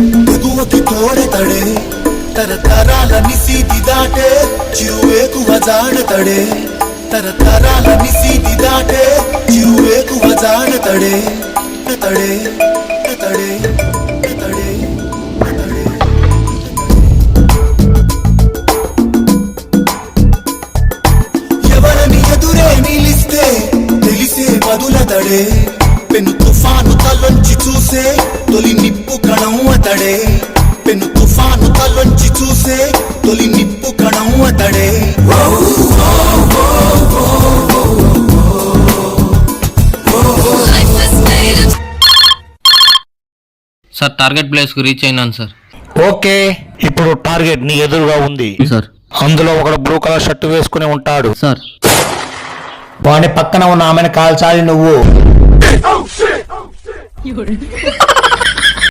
ఎగువకి తోడెతడే తరతరాలని సీతి దాటే చిరువేకువ జాడతడే తరతరాలని సీతి దాటే చిరువేకువ జాడతడే తడే తడే తడే ఎవరని ఎదురే నిలిస్తే తెలిసే వదులతడే పెను తుఫాను తలొంచి చూసే తొలి నిప్పు కణం అతడే పెను తుఫాను తలొంచి చూసే తొలి నిప్పు కణం అతడే సార్ టార్గెట్ ప్లేస్ కు రీచ్ అయినాను సార్. ఓకే, ఇప్పుడు టార్గెట్ నీ ఎదురుగా ఉంది సార్. అందులో ఒకడు బ్లూ కలర్ షర్ట్ వేసుకుని ఉంటాడు సార్. వాడి పక్కన ఉన్న ఆమెను కాల్చాలి నువ్వు.